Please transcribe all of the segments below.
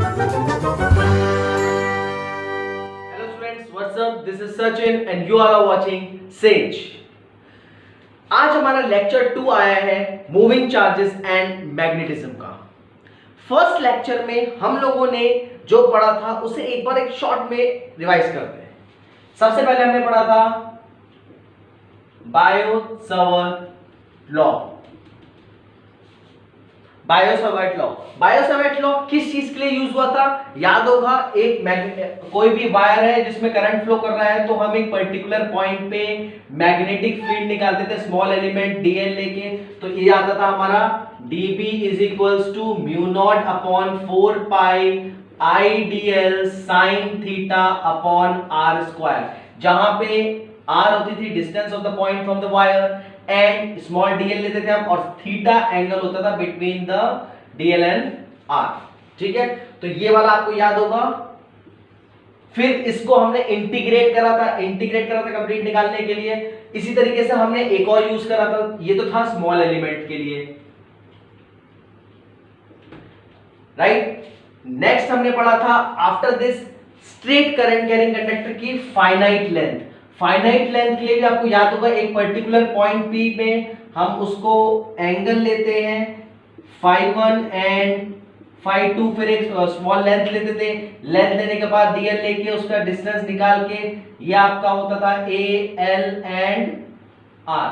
Hello students, what's up? This is Sachin and you are watching Sage. आज हमारा lecture 2 आया है moving charges and magnetism का। First lecture में हम लोगों ने जो पढ़ा था उसे एक बार एक शॉर्ट में रिवाइज करते हैं। सबसे पहले हमने पढ़ा था बायो-सावर्ट लॉ। बायो-सावर्ट लॉ किस चीज के लिए यूज हुआ था? याद होगा, एक कोई भी वायर है जिसमें करंट फ्लो कर रहा है तो हम एक पर्टिकुलर पॉइंट पे मैग्नेटिक फील्ड निकालते थे स्मॉल एलिमेंट dl लेके। तो ये आता था हमारा dB is equals to mu not upon 4 pi I dl sin theta upon r square, जहां पे r होती थी distance of the point from the wire and small dl लेते थे हम, और थीटा एंगल होता था between the dl and r। ठीक है, तो ये वाला आपको याद होगा। फिर इसको हमने इंटीग्रेट करा था कंप्लीट निकालने के लिए। इसी तरीके से हमने एक और यूज करा था, ये तो था स्मॉल एलिमेंट के लिए, राइट। नेक्स्ट हमने पढ़ा था after this straight current carrying conductor की फाइनाइट लेंथ। फाइनाइट लेंथ के लिए भी आपको याद होगा, एक पर्टिकुलर पॉइंट P में हम उसको एंगल लेते हैं φ1 एंड φ2, फिर एक स्मॉल लेंथ लेते थे। लेंथ लेने के बाद dl लेके उसका डिस्टेंस निकाल के ये आपका होता था a l एंड r।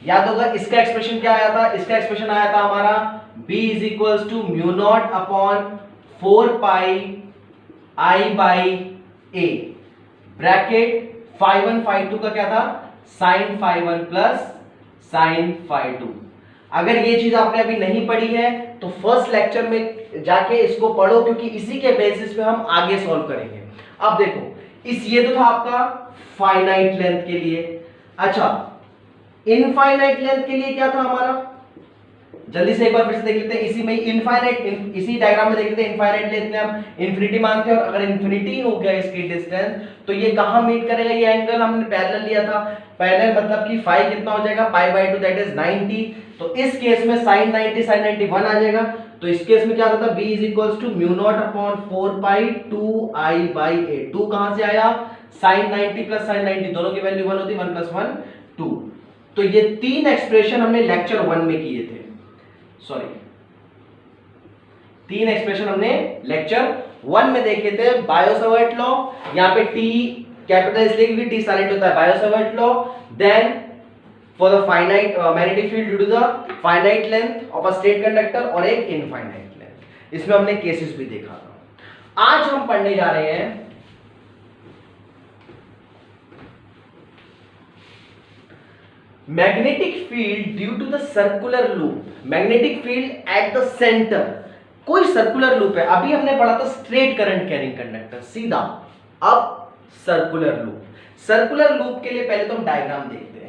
याद होगा इसका एक्सप्रेशन क्या आया था? इसका एक्सप्रेशन आया था हमारा b is equals to mu not upon 4 pi I by a, bracket φ1 φ2 का क्या था? sin φ1 plus sin φ2। अगर ये चीज आपने अभी नहीं पढ़ी है तो फर्स्ट लेक्चर में जाके इसको पढ़ो, क्योंकि इसी के बेसिस पे हम आगे सॉल्व करेंगे। अब देखो, ये तो था आपका फाइनाइट लेंथ के लिए। अच्छा, इनफाइनाइट लेंथ के लिए क्या था हमारा? जल्दी से एक बार फिर से देख लेते हैं। इसी में इसी डायग्राम में देख लेते हैं। इनफाइनाइट लेंथ में हम इंफिनिटी मानते हैं, और अगर इंफिनिटी हो गया इसकी डिस्टेंस तो ये कहां मीट करेगा? ये एंगल हमने पैरेलल लिया था। पैरेलल मतलब कि फाई कितना हो जाएगा? Pi by 2 that is 90। तो इस केस में sin 90 sin 91 आ जाएगा। तो इस केस में क्या होता है? b is equals to mu not upon 4 pi 2 I by a। 2 कहां से आया? sin 90 प्लस sin 90 दोनों की वैल्यू 1 होती है, 1 प्लस 1 2। तो ये तीन एक्सप्रेशन हमने लेक्चर 1 में किए थे। सॉरी, तीन एक्सप्रेशन हमने लेक्चर 1 में देखे थे। बायो-सावर्ट लॉ, यहां पे t कैपिटल इसलिए क्योंकि t साइलेंट होता है। Biot Savart law, then for the finite magnetic field due to the finite length of a straight conductor, और एक infinite length। इसमें हमने केसेस भी देखा था। आज हम पढ़ने जा रहे हैं magnetic field due to the circular loop. Magnetic field at the centre, कोई सर्कुलर लूप है। अभी हमने पढ़ा था स्ट्रेट करंट कैरिंग कंडक्टर सीधा, अब सर्कुलर लूप। सर्कुलर लूप के लिए पहले तो हम डायग्राम देखते हैं।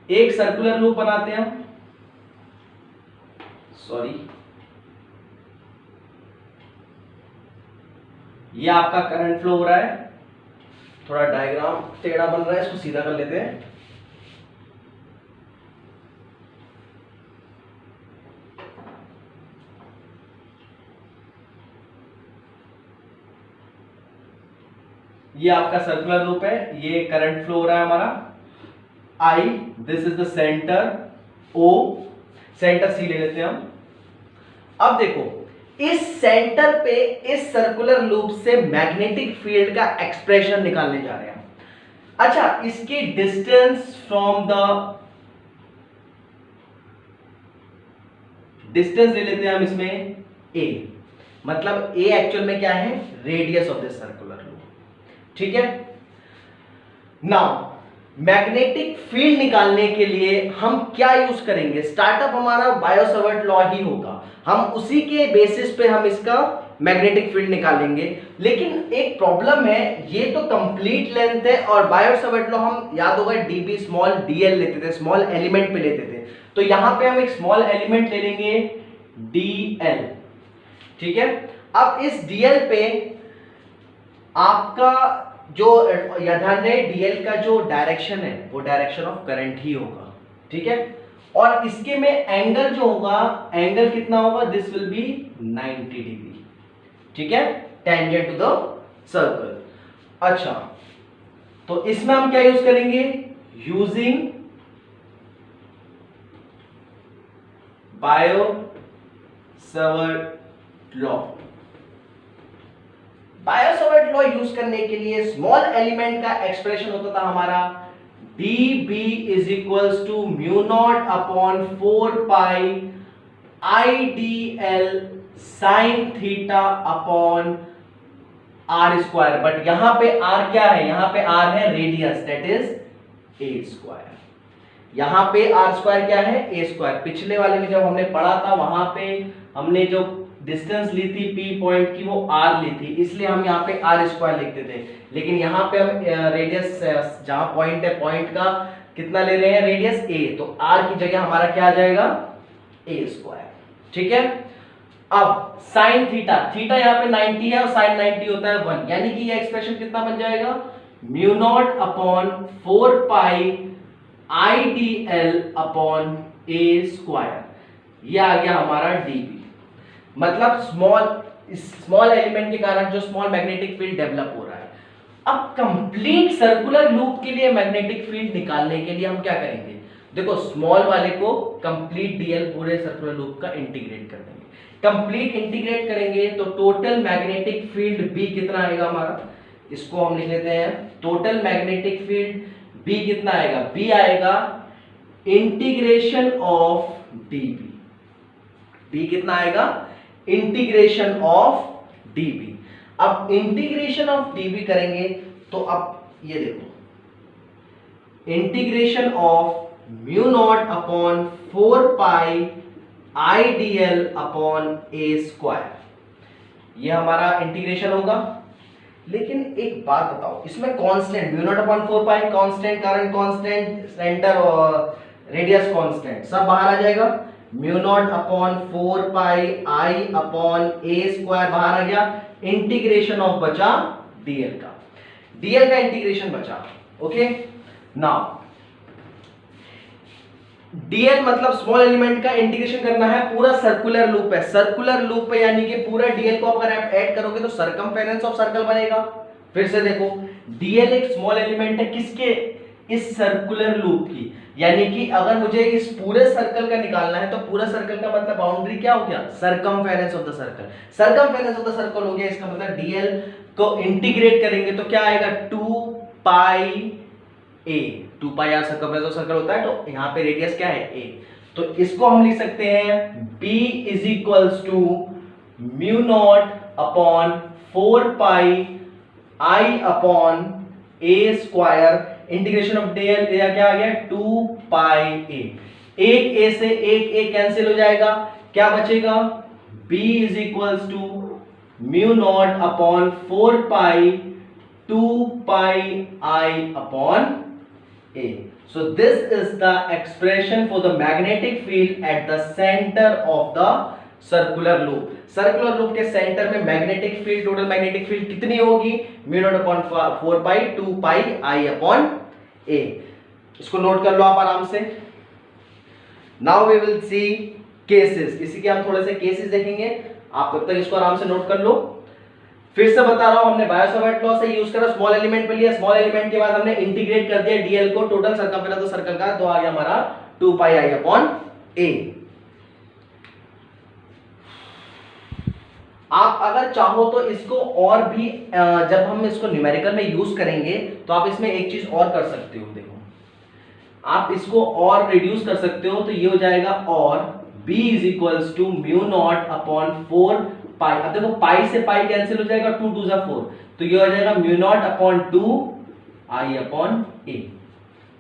एक सर्कुलर लूप बनाते हैं हम, सॉरी, ये आपका करंट फ्लो हो रहा है, थोड़ा डायग्राम टेढ़ा बन रहा है, इसको सीधा कर लेते हैं। ये आपका सर्कुलर लूप है, ये करंट फ्लो हो रहा है हमारा I, this is the centre O, centre C ले लेते हैं हम। अब देखो, इस सेंटर पे इस सर्कुलर लूप से मैग्नेटिक फील्ड का एक्सप्रेशन निकालने जा रहे हैं। अच्छा, इसकी डिस्टेंस फ्रॉम द डिस्टेंस ले लेते हैं हम इसमें A, मतलब A एक्चुअल में क्या है? Radius of this circular loop. ठीक है, नाउ मैग्नेटिक फील्ड निकालने के लिए हम क्या यूज करेंगे? स्टार्टअप हमारा बायो-सावर्ट लॉ ही होगा, हम उसी के बेसिस पे हम इसका मैग्नेटिक फील्ड निकालेंगे। लेकिन एक प्रॉब्लम है, ये तो कंप्लीट लेंथ है, और बायो-सावर्ट लॉ हम याद होगा dB स्मॉल dl लेते थे, स्मॉल एलिमेंट पे लेते थे। तो यहां पे हम एक स्मॉल एलिमेंट ले लेंगे dl। ठीक है, अब इस dl पे आपका जो ध्यान रहे dl का जो डायरेक्शन है वो डायरेक्शन ऑफ करंट ही होगा। ठीक है, और इसके में एंगल जो होगा, एंगल कितना होगा? This will be 90 degree. ठीक है, टेंजेंट टू द सर्कल। अच्छा, तो इसमें हम क्या यूज करेंगे, यूजिंग बायो-सवार्ट लॉ। बायो-सवार्ट लॉ यूज करने के लिए स्मॉल एलिमेंट का एक्सप्रेशन होता था हमारा dB is equals to mu not upon 4 pi IDL sine theta upon r square. But यहां पे आर क्या है, यहां पे आर है radius, that is a square. यहां पे आर स्क्वायर क्या है, ए स्क्वायर। पिछले वाले में जब हमने पढ़ा था वहां पे हमने जो डिस्टेंस ली थी पी पॉइंट की वो आर ली थी, इसलिए हम यहाँ पे आर स्क्वायर लिखते थे। लेकिन यहाँ पे हम रेडियस जहां पॉइंट है, पॉइंट का कितना ले रहे हैं, रेडियस ए, तो आर की जगह हमारा क्या आ जाएगा, ए स्क्वायर। ठीक है, अब साइन थीटा, थीटा यहाँ पे 90 है और साइन 90 होता है 1, यानी कि ये एक्सप्रेशन कितना बन जाएगा, mu naught upon 4 pi IDL upon a square. ये आ गया हमारा dB। मतलब स्मॉल एलिमेंट के कारण जो स्मॉल मैग्नेटिक फील्ड डेवलप हो रहा है। अब कंप्लीट सर्कुलर लूप के लिए मैग्नेटिक फील्ड निकालने के लिए हम क्या करेंगे, देखो स्मॉल वाले को कंप्लीट डीएल पूरे सर्कुलर लूप का इंटीग्रेट कर देंगे। कंप्लीट इंटीग्रेट करेंगे तो टोटल मैग्नेटिक फील्ड बी कितना आएगा हमारा, इसको हम लिख लेते हैं, टोटल मैग्नेटिक फील्ड बी कितना आएगा, बी आएगा इंटीग्रेशन ऑफ डीबी। बी कितना आएगा, इंटीग्रेशन ऑफ डीबी। अब इंटीग्रेशन ऑफ डीबी करेंगे तो अब ये देखो, integration of mu not upon 4 pi IDL upon a square, ये हमारा इंटीग्रेशन होगा। लेकिन एक बात बताओ, इसमें कांस्टेंट म्यू नॉट अपॉन 4 पाई कांस्टेंट, कारण कांस्टेंट, सेंटर और रेडियस कांस्टेंट, सब बाहर आ जाएगा। Mu naught upon 4 pi I upon a square बाहर आ गया। इंटीग्रेशन ऑफ बचा डीएल का, डीएल का इंटीग्रेशन बचा। ओके, नाउ डीएल मतलब स्मॉल एलिमेंट का इंटीग्रेशन करना है, पूरा सर्कुलर लूप है, सर्कुलर लूप पे यानी कि पूरा डीएल को अगर आप ऐड करोगे तो सरकमफेरेंस ऑफ सर्कल बनेगा। फिर से देखो, डीएल एक स्मॉल एलिमेंट है किसके, इस सर्कुलर लूप की, यानी कि अगर मुझे इस पूरे सर्कल का निकालना है तो पूरा सर्कल का मतलब बाउंड्री क्या हो गया, circumference of the circle. Circumference of the circle हो गया, इसका मतलब डीएल को इंटीग्रेट करेंगे तो क्या आएगा, 2 पाई ए, 2 pi are circumference of circle होता है, तो यहाँ पे रेडियस क्या है, ए। तो इसको हम लिख सकते हैं b is equals to mu not upon 4 pi I upon a square. Integration of dl क्या आ गया, 2 पाई ए, एक ए से एक ए कैंसिल हो जाएगा, क्या बचेगा, b is equals to mu not upon 4 pi 2 pi I upon A. So this is the expression for the magnetic field at the center of the circular loop. Circular loop के centre में magnetic field, total magnetic field कितनी होगी, mu naught upon 4 pi 2 pi I upon ए। इसको note कर लो आप आराम से। Now we will see cases, इसी के हम थोड़े से केसेस देखेंगे, आप तब तक इसको आराम से नोट कर लो। फिर से बता रहा हूं, हमने बायो-सवार्ट लॉ से यूज करा, स्मॉल एलिमेंट पे लिया, स्मॉल एलिमेंट के बाद हमने इंटीग्रेट कर दिया डीएल को टोटल सरकमफेरेंस ऑफ सर्कल का, तो आ गया हमारा 2 पाई आई अपॉन ए। आप अगर चाहो तो इसको और भी जब हम इसको न्यूमेरिकल में यूज करेंगे तो आप इसमें एक चीज और कर सकते हो, देखो आप इसको और रिड्यूस कर सकते हो, तो ये हो जाएगा और b is equals to mu not upon 4 pi. अब देखो पाई से पाई कैंसिल हो जाएगा, 2 2 4, तो ये हो जाएगा म्यू नॉट अपॉन 2 आई अपॉन ए।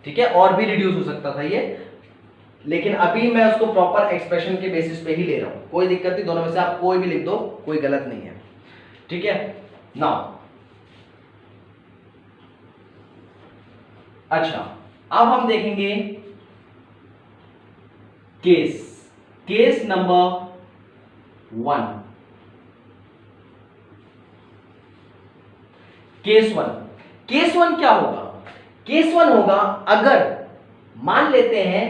ठीक है, और भी रिड्यूस हो सकता था ये, लेकिन अभी मैं उसको प्रॉपर एक्सप्रेशन के बेसिस पे ही ले रहा हूं, कोई दिक्कत नहीं, दोनों में से आप कोई भी लिख दो, कोई गलत नहीं है। ठीक है, नाउ अच्छा अब हम देखेंगे केस नंबर 1। केस वन क्या होगा, केस 1 होगा अगर मान लेते हैं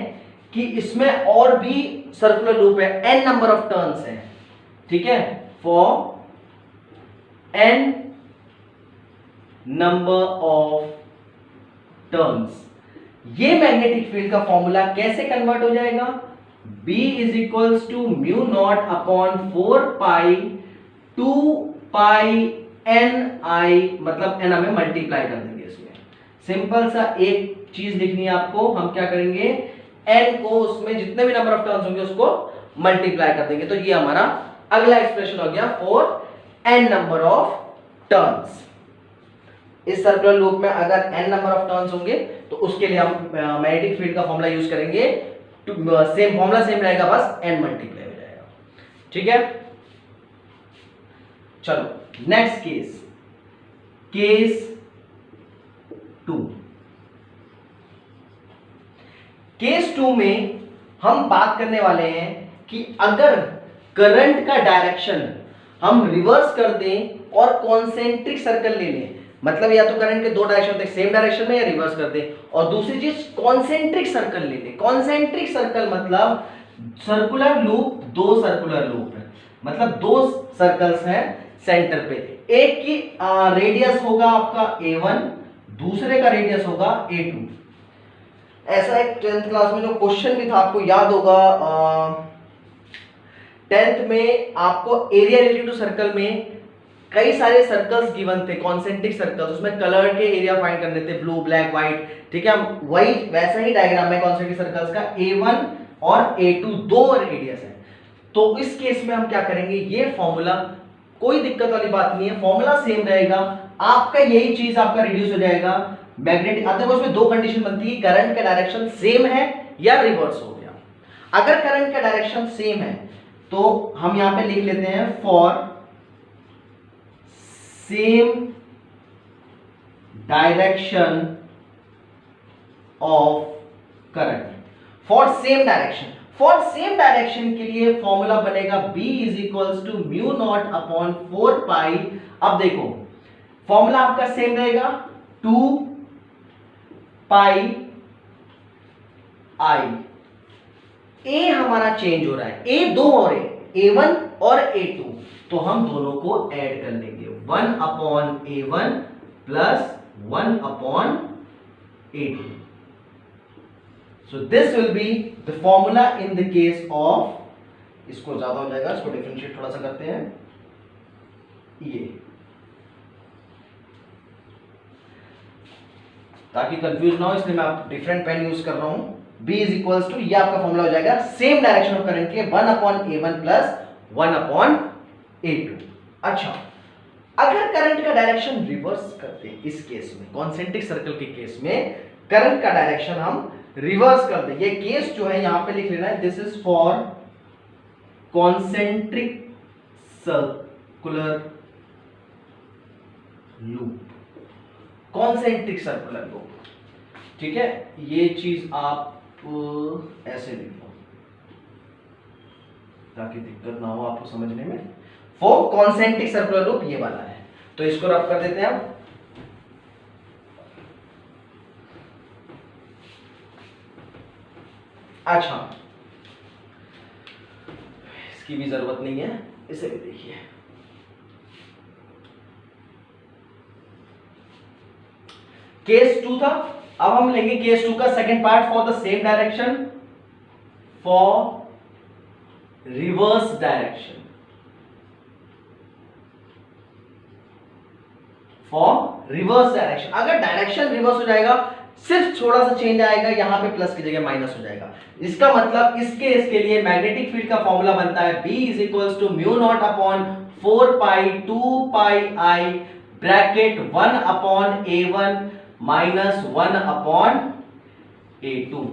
कि इसमें और भी सर्कुलर लूप है, n नंबर ऑफ टर्न्स है। ठीक है, for n number of turns. ये मैग्नेटिक फील्ड का फॉर्मूला कैसे कन्वर्ट हो जाएगा? B is equals to mu not upon 4 pi 2 pi n i, मतलब n हमें मल्टीप्लाई कर देंगे इसमें। सिंपल सा एक चीज लिखनी है आपको, हम क्या करेंगे, n को उसमें जितने भी नंबर ऑफ टर्न्स होंगे उसको मल्टीप्लाई कर देंगे। तो ये हमारा अगला एक्सप्रेशन हो गया for n number of turns. इस सर्कुलर लूप में अगर n नंबर ऑफ टर्न्स होंगे तो उसके लिए हम मैग्नेटिक फील्ड का फॉर्मूला यूज करेंगे, सेम फॉर्मूला सेम रहेगा, बस n मल्टीप्लाई हो जाएगा। ठीक है, चलो नेक्स्ट केस, केस 2। केस 2 में हम बात करने वाले हैं कि अगर करंट का डायरेक्शन हम रिवर्स कर दें और कॉन्सेंट्रिक सर्कल ले लें, मतलब या तो करंट के दो डायरेक्शन होते हैं, सेम डायरेक्शन में, या रिवर्स कर दें, और दूसरी चीज कॉन्सेंट्रिक सर्कल ले लें। कॉन्सेंट्रिक सर्कल मतलब सर्कुलर लूप, दो सर्कुलर लूप है, मतलब दो सर्कल्स हैं सेंटर पे, एक की रेडियस होगा आपका a1, दूसरे का रेडियस होगा a2। ऐसा एक 10th क्लास में जो क्वेश्चन भी था आपको याद होगा, 10th में आपको एरिया रिलेटेड टू सर्कल में कई सारे सर्कल्स गिवन थे, कॉन्सेंट्रिक सर्कल्स, उसमें कलर के एरिया फाइंड करने थे, ब्लू, ब्लैक, व्हाइट। ठीक है, वही वैसा ही डायग्राम है कॉन्सेंट्रिक सर्कल्स का, a1 और a2 दो रेडियस है। तो इस केस में हम क्या करेंगे, ये फॉर्मूला कोई दिक्कत वाली बात नहीं है, फॉर्मूला सेम रहेगा, आपका यही चीज आपका रिड्यूस हो जाएगा मैग्नेटिक। अब उसमें दो कंडीशन बनती है, करंट का डायरेक्शन सेम है या रिवर्स हो गया। अगर करंट का डायरेक्शन सेम है तो हम यहां पे लिख लेते हैं for same direction of current, for same direction. For same direction के लिए फॉर्मूला बनेगा B is equals to mu not upon 4 pi. अब देखो फॉर्मूला आपका सेम रहेगा, 2 पाई i। A हमारा चेंज हो रहा है, A दो और A1 और A2, तो हम दोनों को ऐड कर लेंगे, 1 upon A1 plus 1 upon A2। So this will be the formula in the case of, इसको ज्यादा हो जाएगा, इसको डिफरेंशिएट थोड़ा सा करते हैं, ये ताकि कंफ्यूज ना हो, इसलिए मैं आप डिफरेंट पेन यूज कर रहा हूं। B इज इक्वल्स टू, ये आपका फॉर्मूला हो जाएगा सेम डायरेक्शन ऑफ करंट के 1 upon A1 plus 1 upon A2। अच्छा, अगर करंट का डायरेक्शन रिवर्स करते हैं, इस केस में कॉन्सेंट्रिक सर्कल के केस में करंट का डायरेक्शन हम रिवर्स कर दें, ये केस जो है यहां पे लिख लेना है, this is for concentric circular loop, concentric circular loop. ठीक है, ये चीज आप ऐसे लिखो ताकि दिक्कत ना हो आपको समझने में। फॉर कॉन्सेंट्रिक सर्कुलर लूप ये वाला है, तो इसको रब कर देते हैं आप। अच्छा, इसकी भी जरूरत नहीं है, इसे भी देखिए, केस 2 था। अब हम लेंगे केस 2 का second part, for the same direction, for reverse direction, for reverse direction. अगर डायरेक्शन रिवर्स हो जाएगा, सिर्फ थोड़ा सा चेंज आएगा, यहां पे प्लस की जगह माइनस हो जाएगा, इसका मतलब इसके लिए मैग्नेटिक फील्ड का फॉर्मूला बनता है B is equals to mu not upon 4 pi 2 pi i bracket 1 upon A1 minus 1 upon A2।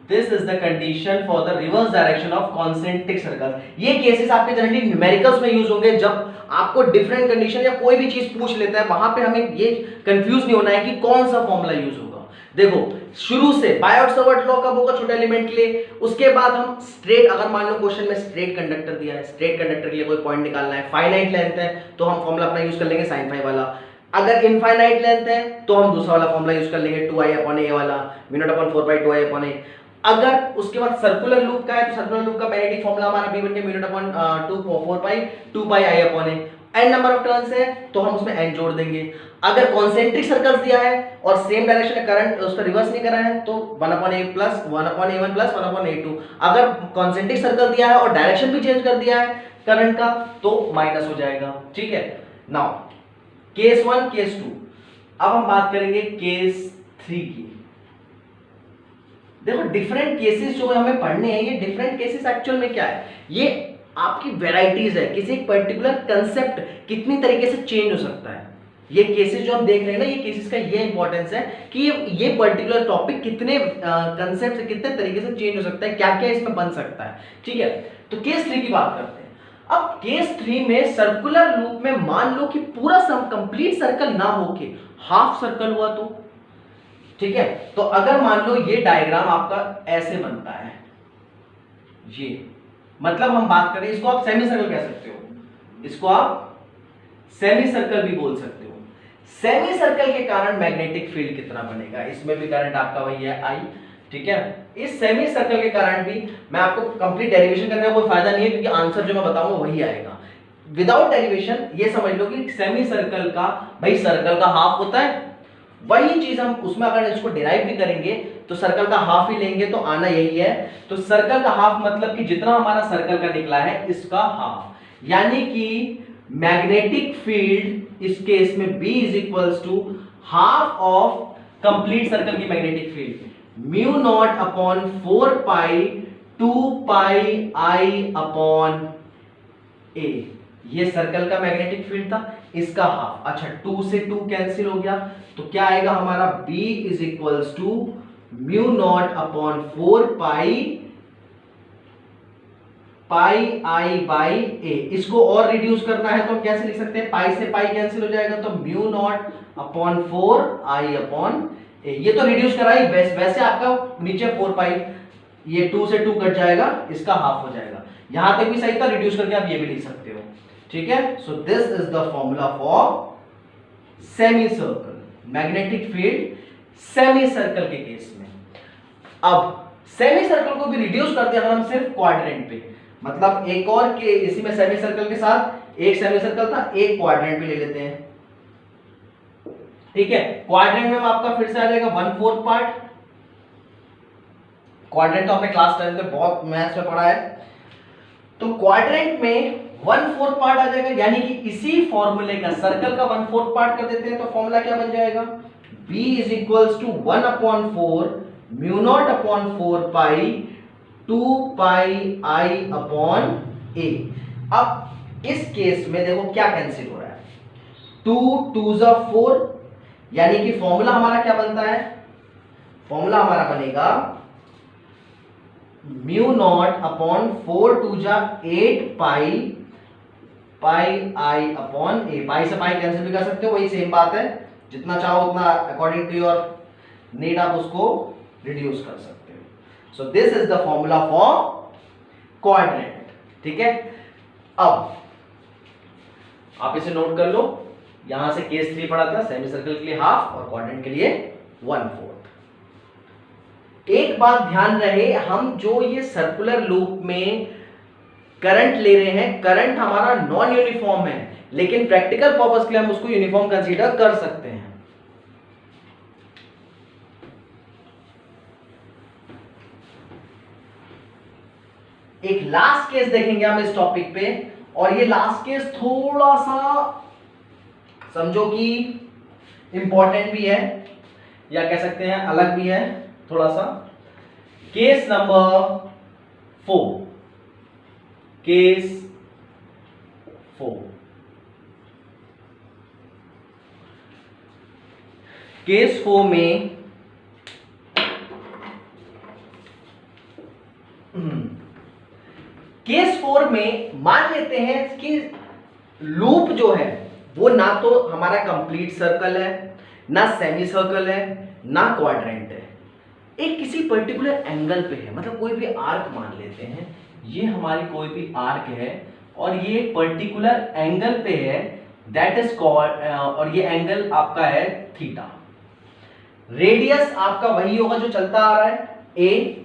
This is the condition for the reverse direction of concentric circle. ये केसेस आपके generally numericals में use होंगे, जब आपको different condition या कोई भी चीज पूछ लेता है, वहां पे हमें ये कंफ्यूज नहीं होना है कि कौन सा फॉर्मूला यूज होगा। देखो शुरू से बायोट-सावर्ट लॉ कब होगा छोटे एलिमेंट के लिए, उसके बाद हम स्ट्रेट, अगर मान लो क्वेश्चन में स्ट्रेट कंडक्टर दिया है, स्ट्रेट कंडक्टर के लिए कोई पॉइंट निकालना है, फाइनाइट लेंथ है तो हम फॉर्मूला अपना यूज कर लेंगे sin phi वाला। अगर इनफाइनाइट लेंथ है तो हम दूसरा वाला फॉर्मूला यूज कर लेंगे 2i अपॉन a वाला, mu naught upon 4 pi 2i upon a। अगर उसके बाद सर्कुलर लूप का है तो सर्कुलर लूप का मैग्नेटिक फॉर्मूला हमारा b बन गया mu naught upon 4 pi 2 pi i upon a। n number of turns है तो हम उसमें n जोड़ देंगे। अगर कॉन्सेंट्रिक सर्कल्स दिया है और सेम डायरेक्शन में करंट उसका रिवर्स नहीं करा है तो 1/a plus 1/a1 plus 1/a2। अगर कॉन्सेंट्रिक सर्कल दिया है और डायरेक्शन भी चेंज कर दिया है करंट का तो माइनस हो जाएगा। ठीक है, नाउ केस 1 केस 2। अब हम बात करेंगे केस 3 की। देखो डिफरेंट केसेस जो हमें पढ़ने हैं, ये डिफरेंट केसेस एक्चुअल में क्या है, ये आपकी वैरायटीज है। किसी एक पर्टिकुलर कंसेप्ट कितनी तरीके से चेंज हो सकता है। ये केसेस जो हम देख रहे हैं ना, ये केसेस का ये इंपॉर्टेंस है कि ये पर्टिकुलर टॉपिक कितने कंसेप्ट से कितने तरीके से चेंज हो सकता है, क्या क्या इसमें बन सकता है। ठीक है, तो केस 3 की बात करते हैं। अब केस 3 में सर्कुलर लूप में मान लो कि पूरा कंप्लीट सर्कल ना होके हाफ सर्कल हुआ तो, ठीक है, तो अगर मान लो ये डायग्राम आपका ऐसे बनता है, ये मतलब हम बात करें, इसको आप सेमी सर्कल कह सकते हो, इसको आप सेमी सर्कल भी बोल सकते हो। सेमी सर्कल के कारण मैग्नेटिक फील्ड कितना बनेगा, इसमें भी करंट आपका वही है I। ठीक है, इस सेमी सर्कल के कारण भी मैं आपको कंप्लीट डेरिवेशन करने का कोई फायदा नहीं है क्योंकि आंसर जो मैं बताऊंगा वही आएगा। विदाउट डेरिवेशन ये समझ लो कि सेमी सर्कल का भाई सर्कल का हाफ होता है, वही चीज हम उसमें अगर इसको डिराइव भी करेंगे तो सर्कल का हाफ ही लेंगे तो आना यही है। तो सर्कल का हाफ मतलब कि जितना हमारा सर्कल का निकला है इसका हाफ, यानी कि मैग्नेटिक फील्ड इस केस में B is equals to half of complete circle की magnetic field mu not upon 4 pi 2 pi I upon A। ये सर्कल का मैग्नेटिक फील्ड था, इसका हाफ। अच्छा 2 से 2 कैंसिल हो गया तो क्या आएगा हमारा B is equals to mu not upon 4 pi I by A। इसको और रिड्यूस करना है तो हम कैसे लिख सकते हैं, पाई से पाई कैंसिल हो जाएगा तो mu not upon 4 I upon A। ये तो रिड्यूस कराई, वैसे आपका नीचे 4 पाई, ये 2 से 2 कट जाएगा, इसका हाफ हो जाएगा। यहां तक भी सही था, रिड्यूस करके आप ये भी लिख सकते हो। ठीक है, so this is the formula for semi circle, magnetic field semi circle के केस में। अब सेमी सर्कल को भी रिड्यूस करते हैं अगर हम सिर्फ क्वाड्रेंट पे, मतलब एक और के इसी में सेमी सर्कल के साथ एक सेमी सर्कल था, एक क्वाड्रेंट पे ले लेते हैं। ठीक है, क्वाड्रेंट में आपका फिर से आ जाएगा 1/4 पार्ट। क्वाड्रेंट तो आपने क्लास 10 में बहुत मैथ्स में पढ़ा है, तो क्वाड्रेंट में 1/4 पार्ट आ जाएगा, यानी कि इसी फॉर्मूले का सर्कल का 1/4 पार्ट कर देते हैं तो फॉर्मूला क्या बन जाएगा, B is equals to 1/4 mu not upon 4 pi 2 pi I upon A। अब इस केस में देखो क्या कैंसिल हो रहा है, 2 2 4, यानी कि फॉर्मूला हमारा क्या बनता है, फॉर्मूला हमारा बनेगा mu naught upon 4 2 8 pi I upon A। पाई से पाई कैंसिल भी कर सकते हो, वही सेम बात है, जितना चाहो उतना अकॉर्डिंग टू योर नीड आप उसको रिड्यूस कर सकते हो। सो this is the formula for quadrant. ठीक है, अब आप इसे नोट कर लो, यहां से केस 3 पढ़ा था, सेमी सर्कल के लिए हाफ और क्वाड्रेंट के लिए 1/4। एक बात ध्यान रहे, हम जो ये सर्कुलर लूप में करंट ले रहे हैं, करंट हमारा नॉन यूनिफॉर्म है, लेकिन प्रैक्टिकल पर्पस के लिए हम उसको यूनिफॉर्म कंसीडर कर सकते हैं। एक लास्ट केस देखेंगे हम इस टॉपिक पे, और ये लास्ट केस थोड़ा सा समझो कि इंपॉर्टेंट भी है, या कह सकते हैं अलग भी है थोड़ा सा। केस नंबर 4, केस 4, केस 4 में केस 4 में मान लेते हैं कि लूप जो है वो ना तो हमारा कंप्लीट सर्कल है, ना सेमी सर्कल है, ना क्वाड्रेंट है, एक किसी पर्टिकुलर एंगल पे है, मतलब कोई भी आर्क मान लेते हैं, ये हमारी कोई भी आर्क है और ये पर्टिकुलर एंगल पे है, दैट इज कॉल्ड, और ये एंगल आपका है थीटा। रेडियस आपका वही होगा जो चलता आ रहा है, ए,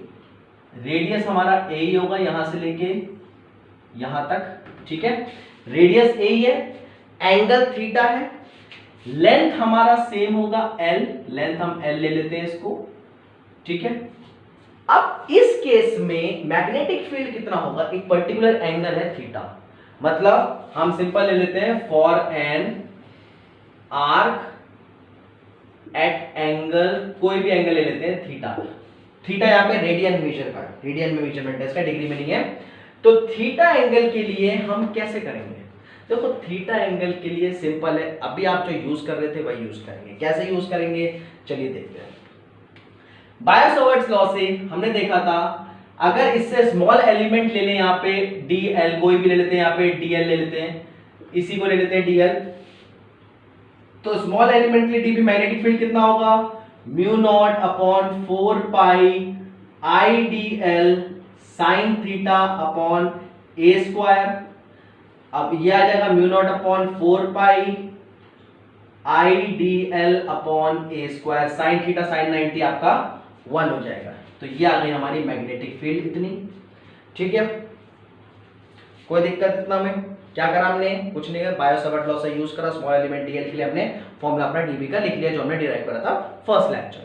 रेडियस हमारा ए ही होगा यहां से लेके यहां तक। ठीक है, रेडियस ए ही है, एंगल थीटा है, लेंथ हमारा सेम होगा एल, लेंथ हम एल ले लेते हैं इसको, ठीक है। अब इस केस में मैग्नेटिक फील्ड कितना होगा, एक पर्टिकुलर एंगल है थीटा, मतलब हम सिंपल ले लेते हैं for an arc eight angle, कोई भी एंगल ले लेते हैं थीटा, थीटा यहां पे रेडियन मेजर का, रेडियन में मेजरमेंट है इसका, डिग्री में नहीं है। तो थीटा एंगल के लिए हम कैसे करेंगे, देखो थीटा एंगल के लिए सिंपल है, अभी आप जो यूज कर रहे थे वही यूज करेंगे। कैसे यूज करेंगे, चलिए देखते हैं। बायो-सावर्ट्स लॉ से हमने देखा था, अगर इससे स्मॉल एलिमेंट ले लें, यहाँ पे डी एल, कोई भी ले लेते हैं, यहाँ पे डी एल ले लेते हैं, इसी को ले लेते हैं डी एल, तो स्मॉल एलिमेंट के लिए डी मैग्नेटिक फील्ड कितना होगा, mu naught upon 4 pi I D L sine theta upon a square. अब ये आ जाएगा mu naught upon 4 pi I D L upon a square, sine theta sine 90 आपका 1 हो जाएगा। तो ये आ गई हमारी मैग्नेटिक फील्ड इतनी, ठीक है। कोई दिक्कत इतना में क्या करा हमने, कुछ नहीं है, बायो-सावर्ट लॉ से यूज करा, स्मॉल एलिमेंट डीएल के लिए हमने फॉर्मूला अपना डीबी का लिख लिया जो हमने डिराइव करा था फर्स्ट लेक्चर।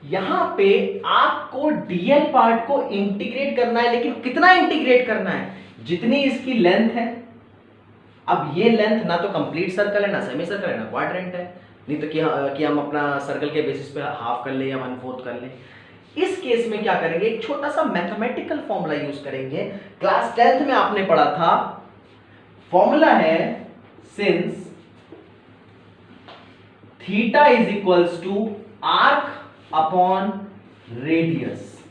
यहां पे आपको डीएल पार्ट को इंटीग्रेट करना है, लेकिन कितना इंटीग्रेट करना है, जितनी इसकी लेंथ है। अब ये लेंथ ना तो कंप्लीट सर्कल है, ना सेमी सर्कल है, ना क्वाड्रेंट है, नहीं तो कि हम अपना सर्कल के बेसिस पे हाफ कर ले या 1/4 कर ले। इस केस में क्या करेंगे, एक छोटा सा मैथमेटिकल फॉर्मूला यूज करेंगे, क्लास 10th में आपने पढ़ा था, फॉर्मूला है since theta is equals to arc upon radius,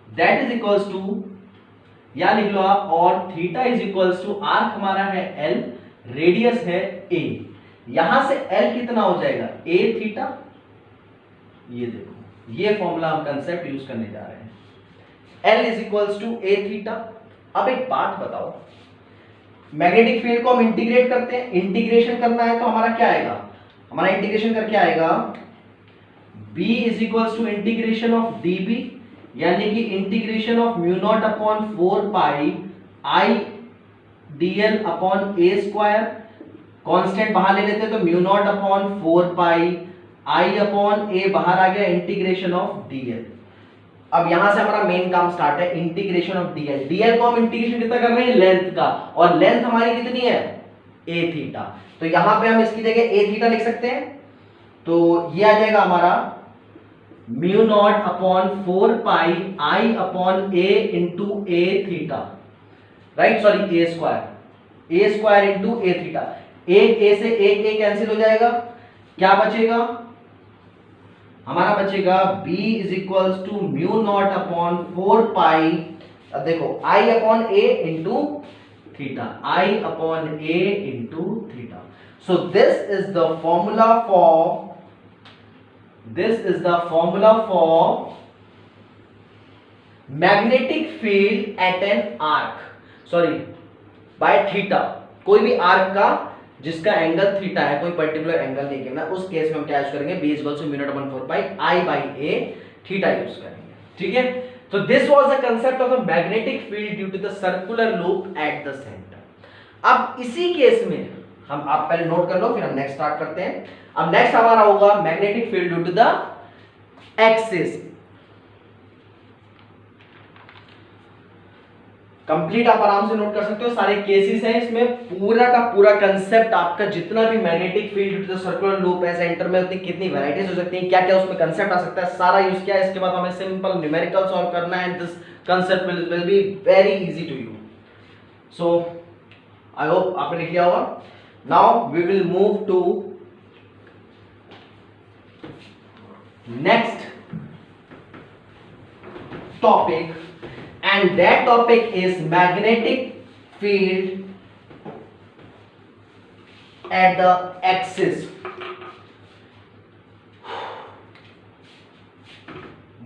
that is equals to, या लिख लो आप, और theta is equals to, arc हमारा है एल, रेडियस है ए, यहां से एल कितना हो जाएगा, ए थीटा, ये देखो ये फॉर्मूला हम कंसेप्ट यूज करने जा रहे हैं, l is equals to a theta. अब एक बात बताओ, मैग्नेटिक फील्ड को हम इंटीग्रेट करते हैं, इंटीग्रेशन करना है तो हमारा क्या आएगा, हमारा इंटीग्रेशन करके आएगा b is equals to integration of db, यानी कि integration of mu not upon 4 pi I dl upon a square, constant बाहर ले लेते हैं तो mu not upon 4 pi I upon a बाहर आ गया, इंटीग्रेशन ऑफ dl। अब यहां से हमारा मेन काम स्टार्ट है, इंटीग्रेशन ऑफ dl, dl को हम इंटीग्रेशन कितना कर रहे हैं, लेंथ का, और लेंथ हमारी कितनी है, a थीटा, तो यहां पे हम इसकी जगह a थीटा लिख सकते हैं, तो ये आ जाएगा हमारा mu naught upon 4 pi I upon A into A theta, right, sorry A square into A theta, एक ए से एक ए कैंसिल हो जाएगा, क्या बचेगा हमारा, बचेगा b is equals to mu not upon 4 pi, अब देखो i upon a into theta, i upon a into theta. So this is the formula for magnetic field at an arc, sorry by theta, कोई भी arc का जिसका angle theta है, कोई particular angle नहीं गिवना, उस केस में हम क्या यूज करेंगे, b is equals to mu not upon 4 pi i by a theta use करेंगे, ठीक है। तो this was the concept of a magnetic field due to the circular loop at the centre. अब इसी केस में हम, आप पहले नोट कर लो फिर हम नेक्स्ट स्टार्ट करते हैं। अब नेक्स्ट हमारा होगा magnetic field due to the axis. Complete आप आराम से नोट कर सकते हो, सारे केसेस हैं इसमें, पूरा का पूरा कंसेप्ट आपका, जितना भी magnetic field due to the circular loop है सेंटर में, उतनी कितनी वैरायटीज हो सकती हैं, क्या क्या उसमें कंसेप्ट आ सकता है, सारा यूज किया है। इसके बाद हमें सिंपल न्यूमेरिकल सॉल्व करना है, this concept will be very easy to you. So I hope आपने लिख लिया होगा। Now we will move to next topic, and that topic is magnetic field at the axis.